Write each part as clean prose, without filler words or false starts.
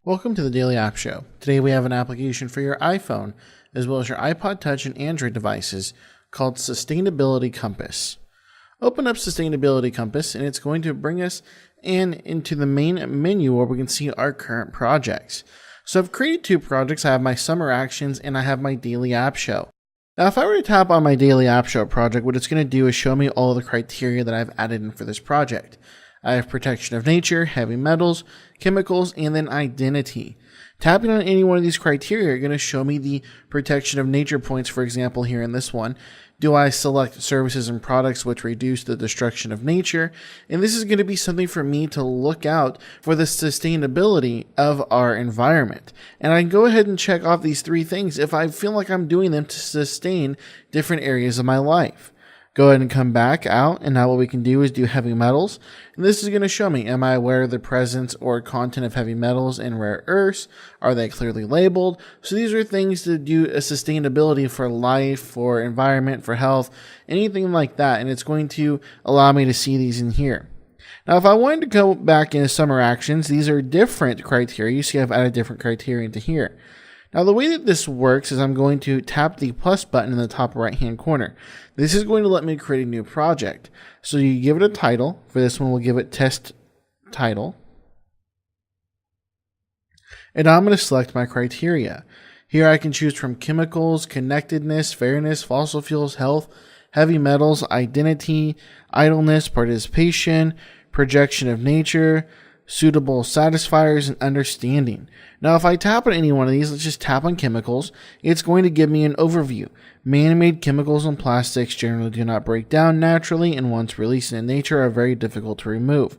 Welcome to the Daily App Show. Today we have an application for your iPhone as well as your iPod Touch and Android devices called Sustainability Compass. Open up Sustainability Compass and it's going to bring us into the main menu where we can see our current projects. So I've created two projects. I have my Summer Actions and I have my Daily App Show. Now if I were to tap on my Daily App Show project, what it's going to do is show me all of the criteria that I've added in for this project. I have protection of nature, heavy metals, chemicals, and then identity. Tapping on any one of these criteria are going to show me the protection of nature points, for example, here in this one. Do I select services and products which reduce the destruction of nature? And this is going to be something for me to look out for the sustainability of our environment. And I can go ahead and check off these three things if I feel like I'm doing them to sustain different areas of my life. Go ahead and come back out, and now what we can do is do heavy metals. And this is going to show me, am I aware of the presence or content of heavy metals and rare earths? Are they clearly labeled? So these are things to do a sustainability for life, for environment, for health, anything like that. And it's going to allow me to see these in here. Now, if I wanted to go back into Summer Actions, these are different criteria. You see I've added different criteria into here. Now, the way that this works is I'm going to tap the plus button in the top right-hand corner. This is going to let me create a new project. So you give it a title. For this one, we'll give it Test Title. And I'm going to select my criteria. Here I can choose from chemicals, connectedness, fairness, fossil fuels, health, heavy metals, identity, idleness, participation, projection of nature, suitable satisfiers, and understanding. Now, if I tap on any one of these, let's just tap on chemicals, it's going to give me an overview. Man-made chemicals and plastics generally do not break down naturally and once released in nature are very difficult to remove.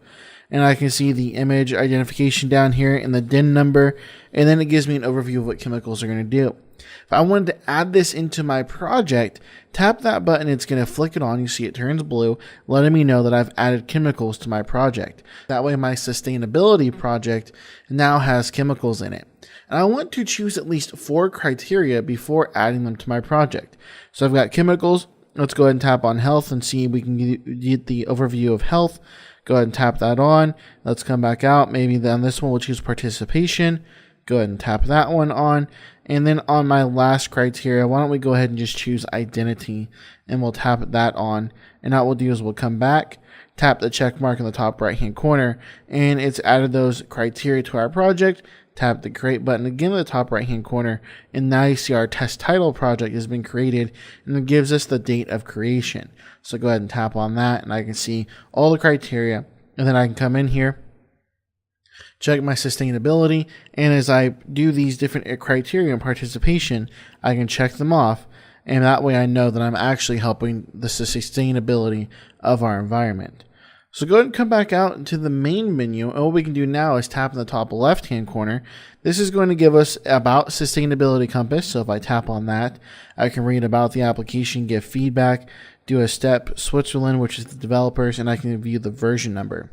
And I can see the image identification down here and the DIN number, and then it gives me an overview of what chemicals are going to do. If I wanted to add this into my project, tap that button, it's going to flick it on. You see it turns blue, letting me know that I've added chemicals to my project. That way my sustainability project now has chemicals in it. And I want to choose at least 4 criteria before adding them to my project. So I've got chemicals. Let's go ahead and tap on health and see if we can get the overview of health. Go ahead and tap that on. Let's come back out. Maybe on this one we'll choose participation. Go ahead and tap that one on. And then on my last criteria, why don't we go ahead and just choose identity, and we'll tap that on. And now what we'll do is we'll come back, tap the check mark in the top right hand corner, and it's added those criteria to our project. Tap the create button again in the top right hand corner, and now you see our test title project has been created, and it gives us the date of creation. So go ahead and tap on that, and I can see all the criteria, and then I can come in here, check my sustainability, and as I do these different criteria and participation, I can check them off, and that way I know that I'm actually helping the sustainability of our environment. So go ahead and come back out into the main menu, and what we can do now is tap in the top left hand corner. This is going to give us about Sustainability Compass, so if I tap on that, I can read about the application, give feedback, do a step, Switzerland, which is the developers, and I can view the version number.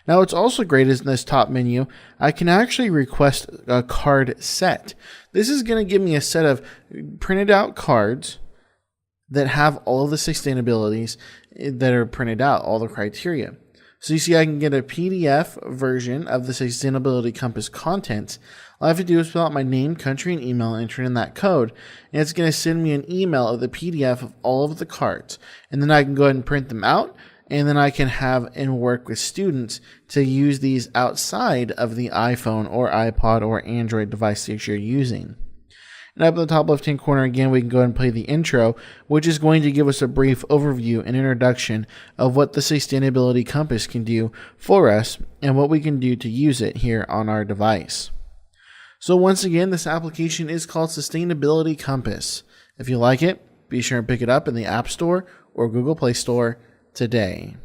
Now, what's also great is in this top menu, I can actually request a card set. This is going to give me a set of printed out cards that have all of the sustainabilities that are printed out, all the criteria. So you see I can get a PDF version of the Sustainability Compass contents. All I have to do is fill out my name, country, and email, and enter in that code. And it's going to send me an email of the PDF of all of the cards. And then I can go ahead and print them out. And then I can have and work with students to use these outside of the iPhone or iPod or Android device that you're using. And up in the top left-hand corner, again, we can go ahead and play the intro, which is going to give us a brief overview and introduction of what the Sustainability Compass can do for us and what we can do to use it here on our device. So once again, this application is called Sustainability Compass. If you like it, be sure and pick it up in the App Store or Google Play Store today.